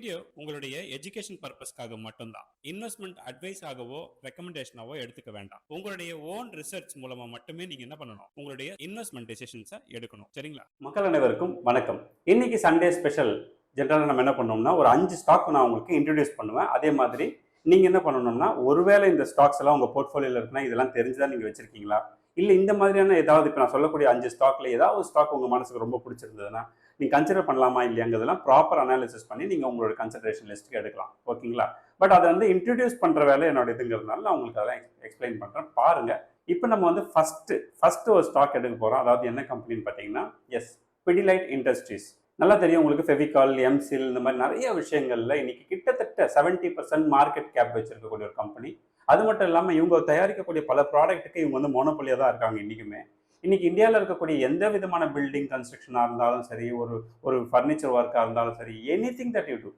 Video உங்களுடைய education பர்பஸ்க்காக மட்டும்தான். இன்வெஸ்ட்மெண்ட் அட்வைஸ் ஆகவோ ரெக்கமெண்டேஷனாவோ எடுத்துக்க வேண்டாம். உங்களுடைய ஓன் ரிசர்ச் மூலமா மட்டுமே நீங்க என்ன பண்ணணும், உங்களுடைய இன்வெஸ்ட்மெண்ட் டெசிஷன்ஸை எடுக்கணும். சரிங்களா? மக்கள் அனைவருக்கும் வணக்கம். இன்னைக்கு சண்டே ஸ்பெஷல். ஜென்ரலாக நம்ம என்ன பண்ணோம்னா ஒரு 5 ஸ்டாக் நான் உங்களுக்கு இன்ட்ரடியூஸ் பண்ணுவேன். அதே மாதிரி நீங்க என்ன பண்ணணும்னா, ஒருவேளை இந்த ஸ்டாக்ஸ் எல்லாம் உங்க போர்ட்ஃபோலியோல இருக்குன்னா இதெல்லாம் தெரிஞ்சுதான் நீங்க வச்சிருக்கீங்களா, இல்ல இந்த மாதிரியான ஏதாவது இப்போ நான் சொல்லக்கூடிய 5 ஸ்டாக்ல ஏதாவது ஸ்டாக் உங்க மனசுக்கு ரொம்ப பிடிச்சிருந்ததுன்னா நீங்கள் கன்சிடர் பண்ணலாமா இல்லையாங்கிறதுலாம் ப்ராப்பர் அனாலிசிஸ் பண்ணி நீங்கள் உங்களோட கன்சிடரேஷன் லிஸ்ட்டுக்கு எடுக்கலாம். ஓகேங்களா? பட் அதை வந்து இன்ட்ரடியூஸ் பண்ணுற வேலை என்னோட இதுங்கிறதுனால நான் உங்களுக்கு அதெல்லாம் எக்ஸ்பிளைன் பண்ணுறேன். பாருங்கள். இப்போ நம்ம வந்து ஃபஸ்ட்டு ஒரு ஸ்டாக் எடுக்க போகிறோம். அதாவது என்ன கம்பெனின்னு பார்த்தீங்கன்னா, பிடிலைட் இண்டஸ்ட்ரீஸ். நல்லா தெரியும் உங்களுக்கு. ஃபெவிகால், எம்சில், இந்த மாதிரி நிறைய விஷயங்கள்ல இன்னைக்கு கிட்டத்தட்ட 70% மார்க்கெட் கேப் வச்சிருக்கக்கூடிய ஒரு கம்பெனி. அது மட்டும் இல்லாமல் இவங்க தயாரிக்கக்கூடிய பல ப்ராடக்ட்டுக்கு இவங்க வந்து மோனோபொலியாக தான் இருக்காங்க இன்றைக்குமே. இன்னைக்கு இந்தியாவில் இருக்கக்கூடிய எந்த விதமான பில்டிங் கன்ஸ்ட்ரக்ஷனாக இருந்தாலும் சரி, ஒரு ஃபர்னிச்சர் ஒர்க்காக இருந்தாலும் சரி, anything that you do,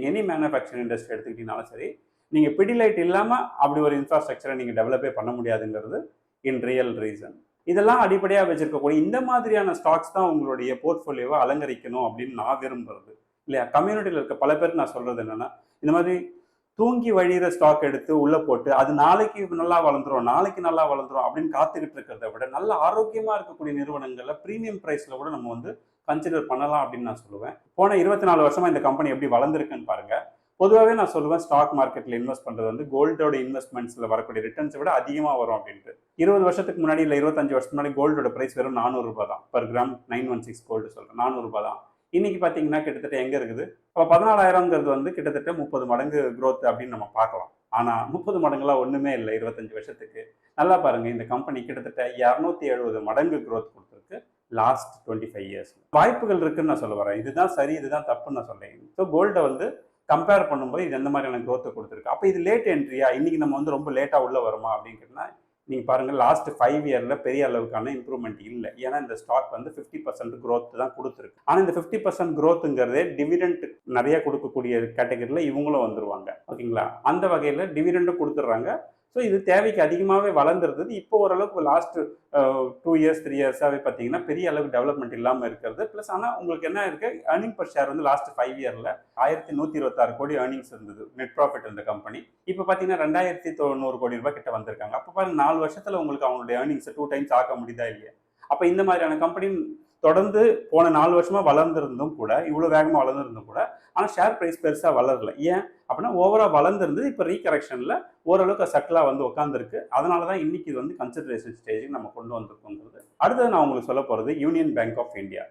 any manufacturing industry எடுத்துக்கிட்டீங்கனாலும் சரி, நீங்கள் பிடிலைட் இல்லாமல் அப்படி ஒரு இன்ஃப்ராஸ்ட்ரக்சரை நீங்கள் டெவலப்பே பண்ண முடியாதுங்கிறது இன் ரியல் ரீசன். இதெல்லாம் அடிப்படையாக வச்சிருக்கக்கூடிய இந்த மாதிரியான ஸ்டாக்ஸ் தான் உங்களுடைய போர்ட்ஃபோலியோவை அலங்கரிக்கணும் அப்படின்னு நான் விரும்புறது இல்லையா? கம்யூனிட்டியில் இருக்க பல பேருக்கு நான் சொல்றது என்னன்னா, இந்த மாதிரி தூங்கி வழிகிற ஸ்டாக் எடுத்து உள்ள போட்டு அது நாளைக்கு நல்லா வளர்ந்துரும் அப்படின்னு காத்துக்கிட்டு இருக்கிறத விட நல்ல ஆரோக்கியமா இருக்கக்கூடிய நிறுவனங்கள்ல பிரீமியம் பிரைஸ்ல கூட நம்ம வந்து கன்சிடர் பண்ணலாம் அப்படின்னு நான் சொல்லுவேன். போன 24 வருஷமா இந்த கம்பெனி எப்படி வளர்ந்துருக்குன்னு பாருங்க. பொதுவாகவே நான் சொல்லுவேன், ஸ்டாக் மார்க்கெட்ல இன்வெஸ்ட் பண்றது வந்து கோல்டோட இன்வெஸ்ட்மெண்ட்ஸ்ல வரக்கூடிய ரிட்டர்ன்ஸை விட அதிகமா வரும் அப்படின்ட்டு. 20 வருஷத்துக்கு முன்னாடி இல்லை 25 வருஷத்துக்கு முன்னாடி கோல்டோட பிரைஸ் வெறும் 400 ரூபாய் தான். பர் கிராம் 916 கோல்டு சொல்றேன், 400 ரூபாய் தான். இன்னைக்கு பார்த்தீங்கன்னா கிட்டத்தட்ட எங்கே இருக்குது, அப்போ 14,000ங்கிறது வந்து கிட்டத்தட்ட 30 மடங்கு க்ரோத் அப்படின்னு நம்ம பார்க்கலாம். ஆனால் 30 மடங்குலாம் ஒன்றுமே இல்லை 25 வருஷத்துக்கு. நல்லா பாருங்க, இந்த கம்பெனி கிட்டத்தட்ட 270 மடங்கு க்ரோத் கொடுத்துருக்கு லாஸ்ட் 25 இயர்ஸ். வாய்ப்புகள் இருக்குன்னு நான் சொல்ல வரேன். இதுதான் சரி, இதுதான் தப்புன்னு நான் சொல்லேன். ஸோ கோல்டை வந்து கம்பேர் பண்ணும்போது இது எந்த மாதிரியான க்ரோத்தை கொடுத்துருக்கு. அப்போ இது லேட் என்ட்ரியா, இன்னைக்கு நம்ம வந்து ரொம்ப லேட்டாக உள்ள வருமா அப்படின்னு கேட்டால், நீங்கள் பாருங்கள், லாஸ்ட் 5 இயரில் பெரிய அளவுக்கான இம்ப்ரூவ்மெண்ட் இல்லை. ஏன்னா இந்த ஸ்டாக் வந்து 50% க்ரோத் தான் கொடுத்துருக்கு. ஆனால் இந்த 50% க்ரோத்துங்கிறதே டிவிடெண்ட் நிறைய கொடுக்கக்கூடிய கேட்டகரியில் இவங்களும் வந்துருவாங்க. ஓகேங்களா? அந்த வகையில் டிவிடெண்டும் கொடுத்துட்றாங்க. ஸோ இது தேவைக்கு அதிகமாகவே வளர்ந்துருந்தது. இப்போ ஓரளவுக்கு லாஸ்ட் 2 இயர்ஸ் 3 இயர்ஸாகவே பார்த்தீங்கன்னா பெரிய அளவுக்கு டெவலப்மெண்ட் இல்லாமல் இருக்கிறது. ப்ளஸ் ஆனால் உங்களுக்கு என்ன இருக்குது, ஏர்னிங் பர் ஷேர் வந்து லாஸ்ட் 5 இயரில் 1126 கோடி ஏர்னிங்ஸ் இருந்தது, நெட் ப்ராஃபிட் இருந்த கம்பெனி. இப்போ பார்த்தீங்கன்னா 2900 கோடி ரூபாய் கிட்ட வந்திருக்காங்க. அப்போ பாருங்க, 4 வருஷத்தில் உங்களுக்கு அவங்களுடைய ஏர்னிங்ஸை 2 டைம்ஸ் ஆக்க முடியுதா இல்லையா? அப்போ இந்த மாதிரியான கம்பெனி தொடர்ந்து போன 4 வருஷமா வளர்ந்துருந்தும் கூட, இவ்வளோ வேகமாக வளர்ந்துருந்தும் கூட, ஆனால் ஷேர் ப்ரைஸ் பெருசாக வளரல. ஏன் அப்படின்னா ஓவராக வளர்ந்துருந்தது, இப்போ ரீகரெக்ஷனில் ஓரளவுக்கு சட்டிலாக வந்து உட்காந்துருக்கு. அதனால தான் இன்னைக்கு இது வந்து கன்சிடரேஷன் ஸ்டேஜுக்கு நம்ம கொண்டு வந்திருக்கோங்கிறது. அடுத்தது நான் உங்களுக்கு சொல்ல போகிறது Union Bank of India.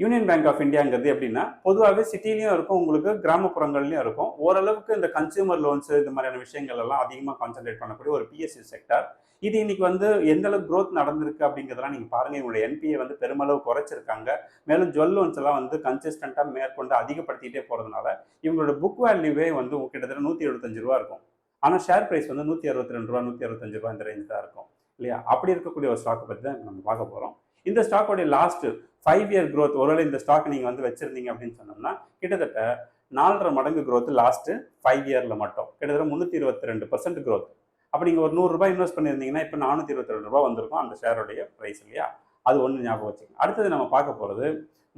Union Bank of இந்தியாங்கிறது எப்படின்னா, பொதுவாகவே சிட்டிலையும் இருக்கும், உங்களுக்கு கிராமப்புறங்கள்லையும் இருக்கும். ஓரளவுக்கு இந்த கன்சியூமர் லோன்ஸ் இந்த மாதிரியான விஷயங்கள் எல்லாம் அதிகமாக கான்சென்ட்ரேட் பண்ணக்கூடிய ஒரு பிஎஸ்சி செக்டர். இது இன்னைக்கு வந்து எந்த அளவுக்கு க்ரோத் நடந்திருக்கு அப்படிங்கிறதெல்லாம் நீங்கள் பாருங்கள். இவங்களுடைய என்பிஏ வந்து பெருமளவு குறைச்சிருக்காங்க. மேலும் ஜுவல் லோன்ஸ் எல்லாம் வந்து கன்சிஸ்டண்ட்டாக மேற்கொண்டு அதிகப்படுத்திகிட்டே போகிறதுனால இவங்களோட புக் வேல்யூவே வந்து கிட்டத்தட்ட 175 ரூபா இருக்கும். ஆனால் ஷேர் ப்ரைஸ் வந்து 162 ரூபா 165 ரூபா இந்த ரேஞ்ச் தான் இருக்கும் இல்லையா? அப்படி இருக்கக்கூடிய ஒரு ஸ்டாக்கை பற்றி தான் நம்ம பார்க்க போகிறோம். இந்த ஸ்டாக்கோடைய லாஸ்ட் 5 இயர் க்ரோத், ஒருவேளை இந்த ஸ்டாக் நீங்கள் வந்து வச்சிருந்தீங்க அப்படின்னு சொன்னோம்னா கிட்டத்தட்ட 4.5 மடங்கு க்ரோத் லாஸ்ட் 5 இயரில் மட்டும். கிட்டத்தட்ட 322% க்ரோத். அப்போ நீங்கள் ஒரு 100 ரூபாய் இன்வெஸ்ட் பண்ணியிருந்தீங்கன்னா இப்போ 422 ரூபா வந்திருக்கும் அந்த ஷேருடைய ப்ரைஸ் இல்லையா? அது ஒன்று ஞாபகம் வச்சுக்கோங்க. அடுத்தது நம்ம பார்க்க போகிறது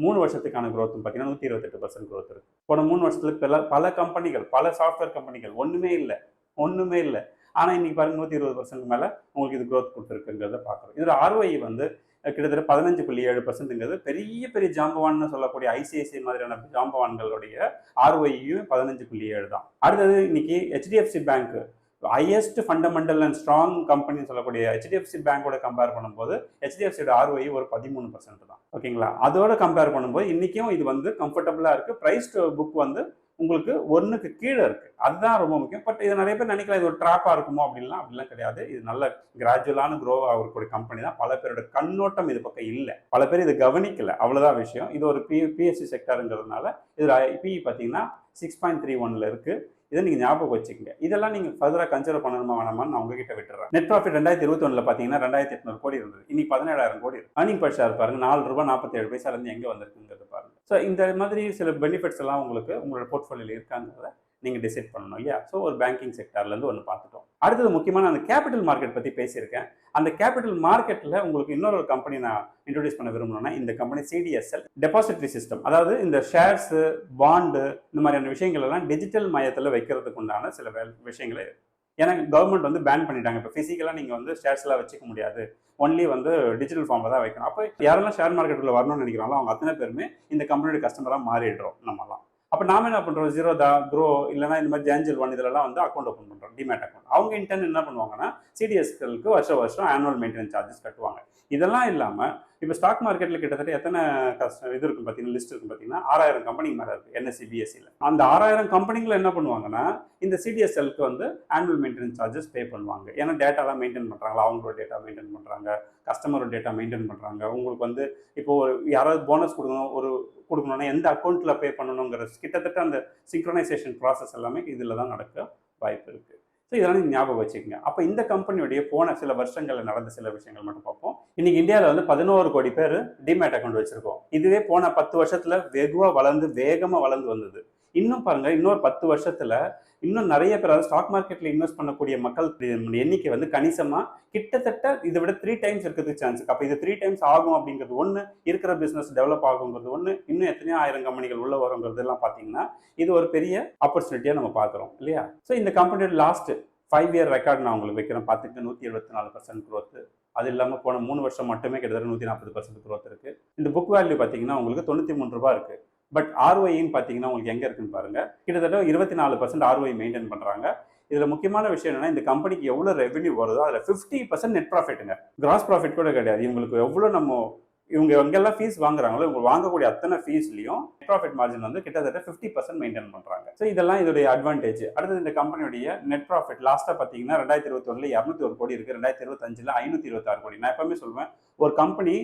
3 வருஷத்துக்கான க்ரோத்துன்னு பார்த்தீங்கன்னா 128% க்ரோத் இருக்குது. போன 3 வருஷத்துல பல கம்பெனிகள், பல சாஃப்ட்வேர் கம்பெனிகள் ஒன்றுமே இல்லை. ஆனால் இன்னைக்கு பாருங்க 120% மேலே உங்களுக்கு இது க்ரோத் கொடுத்துருக்குங்கிறத பார்க்குறோம். இதில் ROI வந்து கிட்டத்தட்ட 15.7%ங்கிறது பெரிய ஜாம்பவான்னு சொல்லக்கூடிய ஐசிஐசிஐ மாதிரியான ஜாம்பவான்களுடைய ROI-யும் 15.7 தான். அடுத்தது இன்னைக்கு HDFC bank, highest fundamental and strong கம்பெனின்னு சொல்லக்கூடிய HDFC பேங்கோட கம்பேர் பண்ணும்போது HDFCயோட ROI ஒரு 13% தான். ஓகேங்களா? அதோட கம்பேர் பண்ணும்போது இன்றைக்கும் இது வந்து கம்ஃபர்டபுளாக இருக்குது. ப்ரைஸ் டு புக் வந்து உங்களுக்கு 1க்கு கீழே இருக்குது. அதுதான் ரொம்ப முக்கியம். பட் இது நிறைய பேர் நினைக்கலாம் இது ஒரு ட்ராப்பாக இருக்குமோ அப்படிலாம் கிடையாது. இது நல்ல கிராஜுவலான க்ரோ ஆகக்கூடிய கம்பெனி தான். பல பேரோட கண்ணோட்டம் இது பக்கம் இல்லை, பல பேர் இதை கவனிக்கல, அவ்வளோதான் விஷயம். இது ஒரு பிஎஸ்சி செக்டருங்கிறதுனால இதில் PE பார்த்தீங்கன்னா 6.31 இருக்குது. இதை நீங்கள் ஞாபகம் வச்சுக்கோங்க. இதெல்லாம் நீங்கள் ஃபர்தராக கன்சிடர் பண்ணணுமா வேணாமான்னு நான் உங்ககிட்ட விட்டுறேன். நெட் ப்ராஃபிட் 2021 பார்த்தீங்கன்னா 2800 கோடி இருந்தது. இன்னைக்கு 17,000 கோடி இருக்கு. ஏர்னிங் பர் ஷேர் பாருங்க, 4 ரூபாய் 47 பைசாலேருந்து எங்கே வந்திருக்குங்கிறது பாருங்க. ஸோ இந்த மாதிரி சில பெனிஃபிட்ஸ் எல்லாம் உங்களுக்கு உங்களோட போர்ட்ஃபோலியோவில் இருக்காங்கிறத நீங்கள் டிசைட் பண்ணணும் இல்லையா. ஸோ ஒரு பேங்கிங் செக்டார்லேருந்து ஒன்று பார்த்துட்டோம். அடுத்தது முக்கியமான அந்த கேபிட்டல் மார்க்கெட் பற்றி பேசியிருக்கேன். அந்த கேபிட்டல் மார்க்கெட்டில் உங்களுக்கு இன்னொரு கம்பெனி நான் இன்ட்ரோடியூஸ் பண்ண விரும்பணும்னா இந்த கம்பெனி CDSL டெபாசிட்டரி சிஸ்டம். அதாவது இந்த ஷேர்ஸு, பாண்டு இந்த மாதிரியான விஷயங்கள் எல்லாம் டிஜிட்டல் மயத்தில் வைக்கிறதுக்கு உண்டான சில விஷயங்களை, ஏன்னா கவர்மெண்ட் வந்து பேன் பண்ணிட்டாங்க. இப்போ ஃபிசிக்கலாக நீங்கள் வந்து ஷேர்ஸ்லாம் வச்சுக்க முடியாது, ஒன்லி வந்து டிஜிட்டல் ஃபார்மில் தான் வைக்கணும். அப்போ யாரெல்லாம் ஷேர் மார்க்கெட்டுக்குள்ள வரணும்னு நினைக்கிறாங்களோ அவங்க அத்தனை பேருமே இந்த கம்பெனியோட கஸ்டமராக மாறிடுறோம் நம்மலாம். அப்போ நாம என்ன பண்ணுறோம், ஜீரோதா, க்ரோ இல்லைனா இந்த மாதிரி ஜேஞ்சல் ஒன் இதெல்லாம் வந்து அக்கௌண்ட் ஓப்பன் பண்ணுறோம், டிமேட் அக்கௌண்ட். அவங்க இன்டர்ன் என்ன பண்ணுவாங்கன்னா CDSLக்கு வருஷம் ஆனுவல் மெயின்டெனன்ஸ் சார்ஜஸ் கட்டுவாங்க. இதெல்லாம் இல்லாமல் இப்போ ஸ்டாக் மார்க்கெட்டில் கிட்டத்தட்ட எத்தனை இது இருக்கும் பார்த்தீங்கன்னா, லிஸ்ட் இருக்கும் பார்த்தீங்கன்னா 6000 கம்பெனி மேலே இருக்குது NSE BSEல. அந்த 6000 கம்பெனிகளை என்ன பண்ணுவாங்கன்னா இந்த CDSLக்கு வந்து ஆனுவல் மெயின்டெனன்ஸ் சார்ஜஸ் பே பண்ணுவாங்க. ஏன்னா டேட்டாலாம் மெயின்டைன் பண்ணுறாங்களா, அவங்களோட டேட்டா மெயின்டைன் பண்ணுறாங்க, கஸ்டமரோட டேட்டா மெயின்டைன் பண்ணுறாங்க. உங்களுக்கு வந்து இப்போ ஒரு யாராவது போனஸ் கொடுக்கணும்னா எந்த அக்கௌண்ட்டில் பே பண்ணணுங்கிற கிட்டத்தட்ட அந்த சிங்க்ரனைசேஷன் ப்ராசஸ் எல்லாமே இதில் தான் நடக்க வாய்ப்பு இருக்குது. ஸோ இதெல்லாம் நீங்கள் ஞாபகம் வச்சுக்கோங்க. அப்போ இந்த கம்பெனியுடைய போன சில வருஷங்களில் நடந்த சில விஷயங்கள் மட்டும் பார்ப்போம். இன்னைக்கு இந்தியாவில் வந்து 11 கோடி பேர் டிமேட் அக்கௌண்ட் வச்சிருக்கோம். இதுவே போன 10 வருஷத்துல வேகமாக வளர்ந்து வந்தது. இன்னும் பாருங்க, இன்னொரு 10 வருஷத்துல இன்னும் நிறைய பேர், அதாவது ஸ்டாக் மார்க்கெட்ல இன்வெஸ்ட் பண்ணக்கூடிய மக்கள் எண்ணிக்கை வந்து கணிசமா கிட்டத்தட்ட இதை விட 3 டைம்ஸ் இருக்கிறதுக்கு சான்ஸ் இருக்கு. அப்போ இது 3 டைம்ஸ் ஆகும் அப்படிங்கிறது ஒன்று, இருக்கிற பிசினஸ் டெவலப் ஆகுங்கிறது ஒன்று, இன்னும் எத்தனையோ 1000 கம்பெனிகள் உள்ள வருங்கிறது எல்லாம் பார்த்தீங்கன்னா இது ஒரு பெரிய ஆப்பர்ச்சுனிட்டியா நம்ம பார்க்குறோம் இல்லையா. ஸோ இந்த கம்பெனியோட லாஸ்ட் 5 இயர் ரெக்கார்ட் நான் உங்களுக்கு வைக்கிறேன். பார்த்துட்டு 174% growth. அது இல்லாமல் போன 3 வருஷம் மட்டுமே கிட்டத்தட்ட 140% growth இருக்கு. இந்த புக் வேல்யூ பார்த்தீங்கன்னா உங்களுக்கு 93 ரூபாய் இருக்கு. பட் ROIன்னு பார்த்தீங்கன்னா உங்களுக்கு எங்கே இருக்குன்னு பாருங்க, கிட்டத்தட்ட 24% ROI மெயின்டைன் பண்ணுறாங்க. இதில் முக்கியமான விஷயம் என்னன்னா, இந்த கம்பெனிக்கு எவ்வளோ ரெவென்யூ வருதோ அதில் 50% நெட் ப்ராஃபிட்டுங்க, கிராஸ் ப்ராஃபிட் கூட கிடையாது. இவங்களுக்கு எவ்வளோ இவங்க எங்கெல்லாம் ஃபீஸ் வாங்குறாங்களோ இவங்க வாங்கக்கூடிய அத்தனை ஃபீஸ்லையும் நெட் ப்ராஃபிட் மார்ஜின் வந்து கிட்டத்தட்ட 50% மெயின்டைன் பண்ணுறாங்க. ஸோ இதெல்லாம் இதோடைய அட்வான்டேஜ். அடுத்தது இந்த கம்பெனியுடைய நெட் ப்ராஃபிட் லாஸ்ட்டாக பார்த்தீங்கன்னா 2021 201 கோடி இருக்குது, 2025 526 கோடி. நான் எப்பவுமே சொல்லுவேன், ஒரு கம்பெனி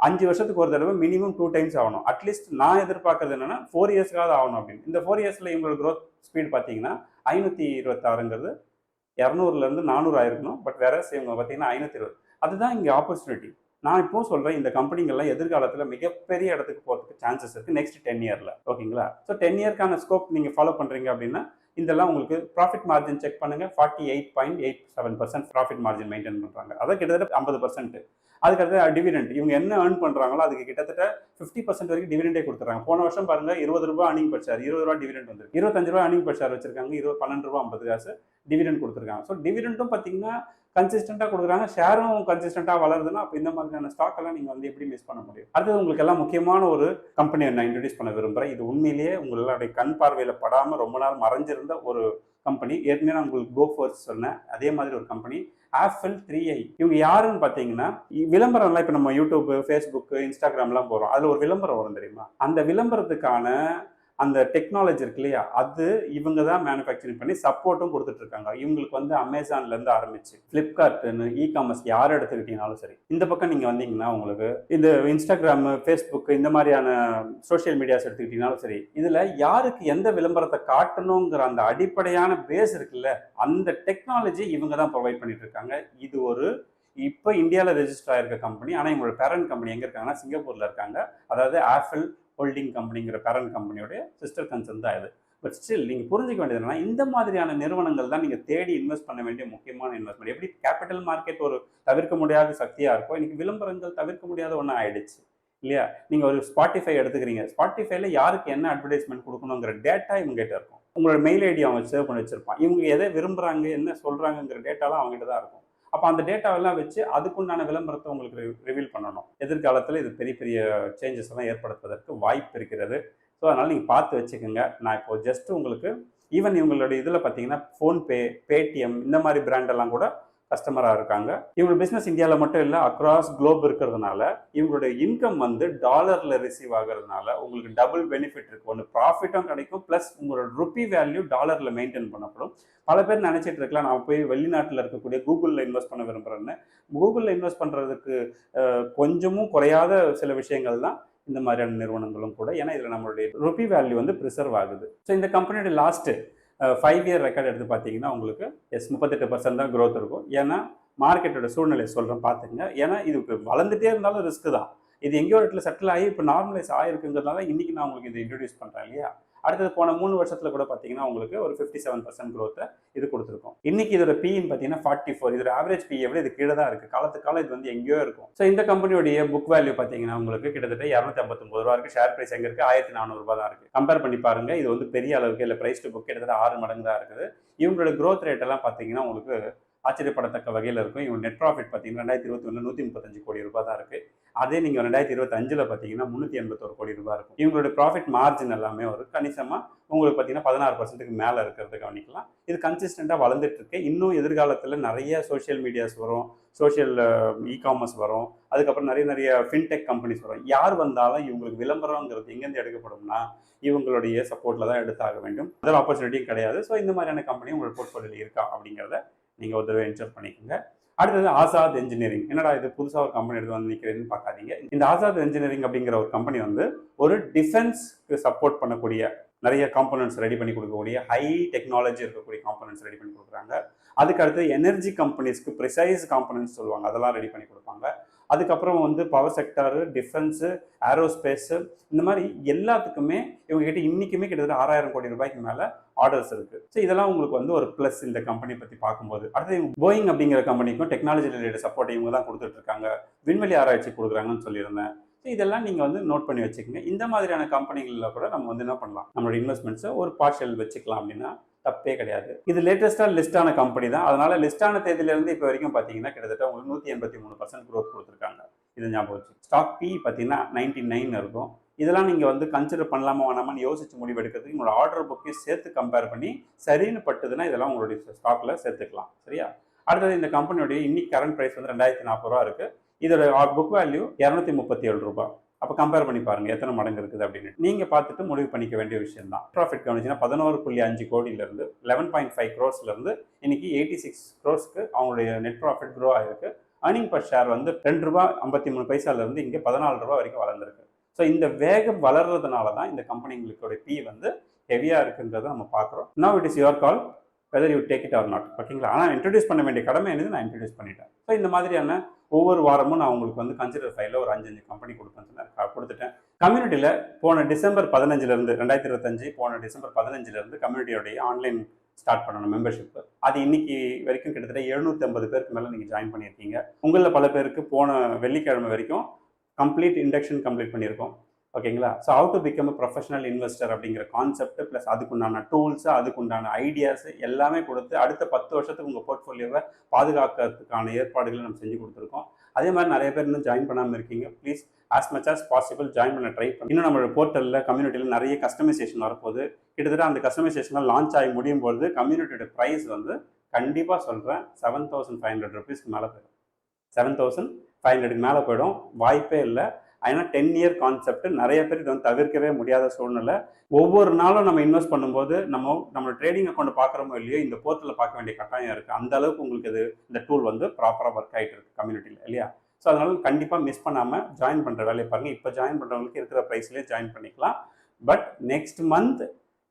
5 வருஷத்துக்கு ஒரு தடவை மினிமம் 2 டைம்ஸ் ஆகணும். அட்லீஸ்ட் நான் எதிர்பார்க்கறது என்னன்னா 4 இயர்ஸ்க்காவது ஆகணும் அப்படின்னு. இந்த 4 இயர்ஸ்ல இவங்களோட க்ரோத் ஸ்பீட் பார்த்தீங்கன்னா 526ங்கிறது 200லேருந்து 400 ஆயிருக்கணும். பட் வேற இவங்க பார்த்தீங்கன்னா 520. அதுதான் இங்கே ஆப்பர்ச்சுனிட்டி. நான் இப்போ சொல்றேன், இந்த கம்பெனிகள்லாம் எதிர்காலத்தில் மிகப்பெரிய இடத்துக்கு போகிறதுக்கு சான்சஸ் இருக்கு நெக்ஸ்ட் 10 இயர்ல. ஓகேங்களா. ஸோ 10 இயர்க்கான ஸ்கோப் நீங்க ஃபாலோ பண்றீங்க அப்படின்னா இதெல்லாம் உங்களுக்கு ப்ராஃபிட் மார்ஜின் செக் பண்ணுங்க. 48.87% ப்ராஃபிட் மார்ஜின் மெயின்டைன் பண்றாங்க. அதான் கிட்டத்தட்ட 50%. அதுக்கடுத்து டிவிடெண்ட், இவங்க என்ன ஏர்ன் பண்றாங்களோ அதுக்கு கிட்டத்தட்ட 50% வரைக்கும் டிவிடெண்டே கொடுத்துறாங்க. போன வருஷம் பாருங்க 20 ரூபாய் அர்னிங் பர் ஷேர், 20 ரூபாய் டிவிடெண்ட் வந்து 25 ரூபாய் அர்னிங் பர் ஷேர் வச்சிருக்காங்க, 12 ரூபாய் 50 காசு டிவிடெண்ட் கொடுத்துருக்காங்க. ஸோ டிவிடெண்டும் பார்த்தீங்கன்னா கன்சிஸ்டண்டாக கொடுக்குறாங்க, ஷேரும் கன்சிஸ்டண்டாக வளருதுன்னா அப்போ இந்த மாதிரியான ஸ்டாக் எல்லாம் நீங்கள் வந்து எப்படி மிஸ் பண்ண முடியும். அடுத்தது உங்களுக்கு எல்லாம் முக்கியமான ஒரு கம்பெனியை நான் இன்ட்ரடியூஸ் பண்ண விரும்புகிறேன். இது உண்மையிலேயே உங்களுடைய கண் பார்வையில் படாமல் ரொம்ப நாள் மறைஞ்சிருந்த ஒரு கம்பெனி. ஏற்கனவே நான் உங்களுக்கு கோஃபோர்ஸ் சொன்னேன், அதே மாதிரி ஒரு கம்பெனி ஆப்பிள் 3i. இவங்க யாருன்னு பார்த்தீங்கன்னா, விளம்பரம்லாம் இப்போ நம்ம யூடியூப், ஃபேஸ்புக், இன்ஸ்டாகிராம்லாம் போகிறோம், அதில் ஒரு விளம்பரம் வரும் தெரியுமா. அந்த விளம்பரத்துக்கான அந்த டெக்னாலஜி இருக்கு இல்லையா, அது இவங்க தான் மேனுஃபேக்சரிங் பண்ணி சப்போர்ட்டும் கொடுத்துட்டு இருக்காங்க. இவங்களுக்கு வந்து அமேசான்லேருந்து ஆரம்பிச்சு ஃப்ளிப்கார்ட்னு இ-காமர்ஸ் யார் எடுத்துக்கிட்டீங்கனாலும் சரி, இந்த பக்கம் நீங்கள் வந்தீங்கன்னா உங்களுக்கு இந்த இன்ஸ்டாகிராம், ஃபேஸ்புக் இந்த மாதிரியான சோஷியல் மீடியாஸ் எடுத்துக்கிட்டீங்கனாலும் சரி, இதில் யாருக்கு எந்த விளம்பரத்தை காட்டணுங்கிற அந்த அடிப்படையான பேஸ் இருக்குல்ல, அந்த டெக்னாலஜி இவங்க தான் ப்ரொவைட் பண்ணிட்டு இருக்காங்க. இது ஒரு இப்போ இந்தியாவில் ரெஜிஸ்டர் ஆயிருக்க கம்பெனி. ஆனால் இவங்களோட பேரண்ட் கம்பெனி எங்கே இருக்காங்கன்னா சிங்கப்பூரில் இருக்காங்க. அதாவது ஆப்பிள் ஹோல்டிங் கம்பெனிங்கிற பேரண்ட் கம்பெனியோடைய சிஸ்டர் கன்சர்ன் தான் இது. பட் ஸ்டில் நீங்கள் புரிஞ்சுக்க வேண்டியது என்னன்னா, இந்த மாதிரியான நிறுவனங்கள் தான் நீங்கள் தேடி இன்வெஸ்ட் பண்ண வேண்டிய முக்கியமான இன்வெஸ்ட்மெண்ட். எப்படி கேபிட்டல் மார்க்கெட் ஒரு தவிர்க்க முடியாத சக்தியாக இருக்கும், இன்னைக்கு விளம்பரங்கள் தவிர்க்க முடியாத ஒன்றா ஆயிடுச்சு இல்லையா. நீங்கள் ஒரு ஸ்பாட்டிஃபை எடுத்துக்கிறீங்க, ஸ்பாட்டிஃபைல யாருக்கு என்ன அட்வர்டைஸ்மெண்ட் கொடுக்கணுங்கிற டேட்டா இவங்ககிட்ட இருக்கும். உங்களோட மெயில் ஐடி அவங்க சேவ் பண்ணி வச்சிருப்பான். இவங்க எதை விரும்புகிறாங்க, என்ன சொல்கிறாங்கிற டேட்டாலாம் அவங்ககிட்ட தான் இருக்கும். அப்போ அந்த டேட்டாவெல்லாம் வச்சு அதுக்குண்டான விளம்பரத்தை உங்களுக்கு ரிவீல் பண்ணணும். எதிர்காலத்தில் இது பெரிய பெரிய சேஞ்சஸ் எல்லாம் ஏற்படுத்துவதற்கு வாய்ப்பு இருக்கிறது. ஸோ அதனால் நீங்கள் பார்த்து வச்சுக்கோங்க. நான் இப்போ ஜஸ்ட் உங்களுக்கு ஈவன் இவங்களுடைய இதில் பார்த்தீங்கன்னா ஃபோன்பே, பேடிஎம் இந்த மாதிரி பிராண்டெல்லாம் கூட கஸ்டமராக இருக்காங்க. இவங்களோட பிஸ்னஸ் இந்தியாவில் மட்டும் இல்லை, அக்ராஸ் குளோப் இருக்கிறதுனால இவங்களுடைய இன்கம் வந்து டாலரில் ரிசீவ் ஆகிறதுனால உங்களுக்கு டபுள் பெனிஃபிட் இருக்குது. ஒன்று ப்ராஃபிட்டும் கிடைக்கும், ப்ளஸ் உங்களோட ருப்பி வேல்யூ டாலரில் மெயின்டைன் பண்ணப்படும். பல பேர் நினச்சிட்டு இருக்கலாம், நான் போய் வெளிநாட்டில் இருக்கக்கூடிய கூகுளில் இன்வெஸ்ட் பண்ண விரும்புகிறேன்னு. கூகுளில் இன்வெஸ்ட் பண்ணுறதுக்கு கொஞ்சமும் குறையாத சில விஷயங்கள் தான் இந்த மாதிரியான நிறுவனங்களும் கூட. ஏன்னா இதில் நம்மளுடைய ருப்பி வேல்யூ வந்து ப்ரிசர்வ் ஆகுது. ஸோ இந்த கம்பெனியோட லாஸ்ட்டு 5 இயர் ரெக்கார்ட் எடுத்து பார்த்தீங்கன்னா உங்களுக்கு 38% தான் க்ரோத் இருக்கும். ஏன்னா மார்க்கெட்டோட சூழ்நிலையை சொல்கிறேன் பார்த்துங்க. ஏன்னா இது வளர்ந்துட்டே இருந்தாலும் ரிஸ்க் தான். இது எங்கேயோ இடத்துல செட்டில் ஆகி இப்போ நார்மலைஸ் ஆகிருக்குங்கிறதுனால இன்றைக்கி நான் உங்களுக்கு இதை இன்ட்ரடியூஸ் பண்ணுறேன் இல்லையா. அடுத்தது போன 3 வருஷத்துல கூட பார்த்தீங்கன்னா உங்களுக்கு ஒரு 57% growth இது கொடுத்துருக்கும். இன்னைக்கு இதோட பின்னு பார்த்தீங்கன்னா 44. இதோட ஆவரேஜ் பி விட இது கீழே தான் இருக்கு. காலத்துக்கு காலம் இது வந்து எங்கேயோ இருக்கும். ஸோ இந்த கம்பெனியோடைய புக் வேல்யூ பார்த்தீங்கன்னா உங்களுக்கு கிட்டத்தட்ட 259 ரூபா இருக்கு. ஷேர் பிரைஸ் எங்க இருக்கு? 1400 ரூபாய் தான் இருக்கு. கம்பேர் பண்ணி பாருங்க. இது வந்து பெரிய அளவுக்கு இல்லை, பிரைஸ் டு புக் கிட்டத்தட்ட 6 மடங்கு தான் இருக்குது. இவங்களோட growth ரேட் எல்லாம் பார்த்தீங்கன்னா உங்களுக்கு ஆச்சரியப்படத்தக்க வகையில் இருக்கும். இவங்க நெட் ப்ராஃபிட் பார்த்தீங்கன்னா 2021 135 கோடி ரூபாய் தான் இருக்கு. அதே நீங்கள் 2025 பார்த்தீங்கன்னா 381 கோடி ரூபாய் இருக்கும். இவங்களோட ப்ராஃபிட் மார்ஜின் எல்லாமே ஒரு கணிசமாக உங்களுக்கு பார்த்தீங்கன்னா 16%க்கு மேலே இருக்கிறது கவனிக்கலாம். இது கன்சிஸ்டண்டாக வளர்ந்துட்டு இருக்கு. இன்னும் எதிர்காலத்தில் நிறைய சோஷியல் மீடியாஸ் வரும், சோஷியல் இ-காமர்ஸ் வரும், அதுக்கப்புறம் நிறைய ஃபின்டெக் கம்பெனிஸ் வரும். யார் வந்தாலும் இவங்களுக்கு விளம்பரங்கிறது எங்கேருந்து எடுக்கப்படும்னா இவங்களுடைய சப்போர்ட்டில் தான் எடுத்தாக வேண்டும். அதர் ஆப்பர்ச்சுனிட்டியும் கிடையாது. ஸோ இந்த மாதிரியான கம்பெனி உங்களோட போர்ட்ஃபோலியோவில் இருக்கா அப்படிங்கிறத நீங்கள் ஒரு தடவை என்ஜாய் பண்ணிக்கோங்க. அடுத்தது ஆசாத் என்ஜினியரிங். என்னடா இது புதுசாக ஒரு கம்பெனி எடுத்து வந்து நிற்கிறேன்னு பார்க்காதீங்க. இந்த ஆசாத் என்ஜினியரிங் அப்படிங்கிற ஒரு கம்பெனி வந்து ஒரு டிஃபென்ஸ்க்கு சப்போர்ட் பண்ணக்கூடிய நிறைய காம்பனன்ட்ஸ் ரெடி பண்ணி கொடுக்கக்கூடிய ஹை டெக்னாலஜி இருக்கக்கூடிய காம்பனன்ட்ஸ் ரெடி பண்ணி கொடுக்குறாங்க. அதுக்கு அடுத்து எனர்ஜி கம்பெனிஸ்க்கு ப்ரிசைஸ் காம்பனன்ட்ஸ் சொல்லுவாங்க, அதெல்லாம் ரெடி பண்ணி கொடுப்பாங்க. அதுக்கப்புறம் வந்து பவர் செக்டாரு, டிஃபென்ஸு, ஏரோஸ்பேஸு, இந்த மாதிரி எல்லாத்துக்குமே இவங்ககிட்ட இன்றைக்குமே கிட்டத்தட்ட 6000 கோடி ரூபாய்க்கு மேலே ஆர்டர்ஸ் இருக்குது. ஸோ இதெல்லாம் உங்களுக்கு வந்து ஒரு ப்ளஸ் இந்த கம்பெனி பற்றி பார்க்கும்போது. அடுத்து போயிங் அப்படிங்கிற கம்பெனிக்கும் டெக்னாலஜி ரிலேட்டட் சப்போர்ட் இவங்க தான் கொடுத்துட்ருக்காங்க. விண்வெளி ஆராய்ச்சி கொடுக்குறாங்கன்னு சொல்லியிருந்தேன். ஸோ இதெல்லாம் நீங்கள் வந்து நோட் பண்ணி வச்சுக்கோங்க. இந்த மாதிரியான கம்பெனிகளில் கூட நம்ம வந்து என்ன பண்ணலாம், நம்மளோட இன்வெஸ்ட்மெண்ட்ஸை ஒரு பார்ஷியல் வச்சுக்கலாம் அப்படின்னா தப்பே கிடையாது. இது லேட்டஸ்ட்டாக லிஸ்டான கம்பெனி தான். அதனால லிஸ்டான தேதியிலேருந்து இப்போ வரைக்கும் பார்த்தீங்கன்னா கிட்டத்தட்ட உங்களுக்கு 183% growth கொடுத்துருக்காங்க. இது ஞாபகம் வச்சு. ஸ்டாக் பி பார்த்தீங்கன்னா 99 இருக்கும். இதெல்லாம் நீங்கள் வந்து கன்சிடர் பண்ணலாமா வேணாமான்னு யோசிச்சு முடிவெடுக்கிறதுக்கு உங்களோட ஆர்டர் புக்கையும் சேர்த்து கம்பேர் பண்ணி சரின்னு பட்டுதுன்னா இதெல்லாம் உங்களுடைய ஸ்டாக்கில் சேர்த்துக்கலாம். சரியா? அடுத்தது இந்த கம்பெனியோடைய இன்னைக்கு கரண்ட் ப்ரைஸ் வந்து 2040 ரூபா இருக்குது. இதோட புக் வேல்யூ 237 ரூபாய். அப்போ கம்பேர் பண்ணி பாருங்க எத்தனை மடங்கு இருக்குது அப்படின்னு நீங்கள் பார்த்துட்டு முடிவு பண்ணிக்க வேண்டிய விஷயம் தான். ப்ராஃபிட் கவனிச்சுன்னா 11.5 கோடியிலிருந்து 11.5 crores இன்னைக்கு 86 crores அவங்களுடைய நெட் ப்ராஃபிட் க்ரோ ஆகிருக்கு. ஏர்னிங் பர் ஷேர் வந்து 2 ரூபா 53 பைசாலேருந்து இங்கே 14 ரூபா வரைக்கும் வளர்ந்துருக்கு. ஸோ இந்த வேகம் வளர்றதுனால தான் இந்த கம்பெனிங்களுடைய பி வந்து ஹெவியாக இருக்குன்றதை நம்ம பார்க்குறோம். Now it is your call whether you take it or not. ஓகேங்களா? ஆனால் இன்ட்ரடியூஸ் பண்ண வேண்டிய கடமை என்னது, நான் இன்ட்ரடியூஸ் பண்ணிட்டேன். ஸோ இந்த மாதிரியான ஒவ்வொரு வாரமும் நான் உங்களுக்கு வந்து கன்சிடர் ஃபைலில் ஒரு 5 கம்பெனி கொடுத்துட்டேன். கம்யூனிட்டியில் போன டிசம்பர் 15 2025 போன டிசம்பர் 15 கம்யூனிட்டியோடைய ஆன்லைன் ஸ்டார்ட் பண்ணணும் மெம்பர்ஷிப். அது இன்னைக்கு வரைக்கும் கிட்டத்தட்ட 750 பேருக்கு மேலே நீங்கள் ஜாயின் பண்ணியிருக்கீங்க. உங்களில் பல பேருக்கு போன வெள்ளிக்கிழமை வரைக்கும் கம்ப்ளீட் இண்டக்ஷன் கம்ப்ளீட் பண்ணியிருக்கோம். ஓகேங்களா? So how to become professional investor அப்படிங்கிற கான்செப்ட் ப்ளஸ் அதுக்குண்டான டூல்ஸு, அதுக்குண்டான ஐடியாஸு எல்லாமே கொடுத்து அடுத்த 10 வருஷத்துக்கு உங்கள் போர்ட்ஃபோலியோவை பாதுகாக்கிறதுக்கான ஏற்பாடுகளை நம்ம செஞ்சு கொடுத்துருக்கோம். அதே மாதிரி நிறைய பேர் இன்னும் ஜாயின் பண்ணாமல் இருக்கீங்க. Please as much as possible join பண்ண ட்ரை பண்ணி. இன்னும் நம்மளோட போர்ட்டலில் கம்யூனிட்டியில் நிறைய கஸ்டமைசேஷன் வரப்போகுது. கிட்டத்தட்ட அந்த கஸ்டமைசேஷன்லாம் லான்ச் ஆகி முடியும் பொழுது கம்யூனிட்டியோட ப்ரைஸ் வந்து கண்டிப்பாக சொல்கிறேன் 7500 rupeesக்கு மேலே போயிடும். 7500க்கு மேலே போயிடும், வாய்ப்பே இல்லை. ஏன்னா 10 year கான்செப்ட் நிறைய பேர் இதை வந்து தவிர்க்கவே முடியாத சூழ்நிலை. ஒவ்வொரு நாளும் நம்ம இன்வெஸ்ட் பண்ணும்போது நம்ம ட்ரேடிங் அக்கௌண்ட் பார்க்குறோமோ இல்லையோ இந்த போர்ட்டலில் பார்க்க வேண்டிய கட்டாயம் இருக்குது. அந்த அளவுக்கு உங்களுக்கு இந்த டூல் வந்து ப்ராப்பராக ஒர்க் ஆகிட்டு இருக்கு கம்யூனிட்டியில் இல்லையா? ஸோ அதனால கண்டிப்பாக மிஸ் பண்ணாமல் ஜாயின் பண்ணுற வேலையை பாருங்கள். இப்போ ஜாயின் பண்ணுறவங்களுக்கு இருக்கிற ப்ரைஸ்லேயே ஜாயின் பண்ணிக்கலாம். பட் நெக்ஸ்ட் மந்த்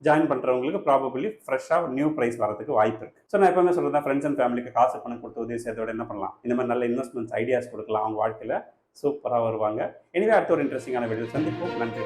ஜாயின் பண்ணுறவங்களுக்கு ப்ராபபிளி ஃப்ரெஷ்ஷாக நியூ ப்ரைஸ் வரதுக்கு வாய்ப்பு இருக்குது. ஸோ நான் எப்பவுமே சொல்கிறேன், ஃப்ரெண்ட்ஸ் அண்ட் ஃபேமிலிக்கு காசு பணம் கொடுத்து உதவி செய்யறதோட என்ன பண்ணலாம், இந்த மாதிரி நல்ல இன்வெஸ்ட்மெண்ட்ஸ் ஐடியாஸ் கொடுக்கலாம். அவங்க வாழ்க்கையில் சூப்பராக வருவாங்க. எனவே அடுத்த ஒரு இன்ட்ரெஸ்டிங்கான வீடியோ சந்திப்போம். நன்றி.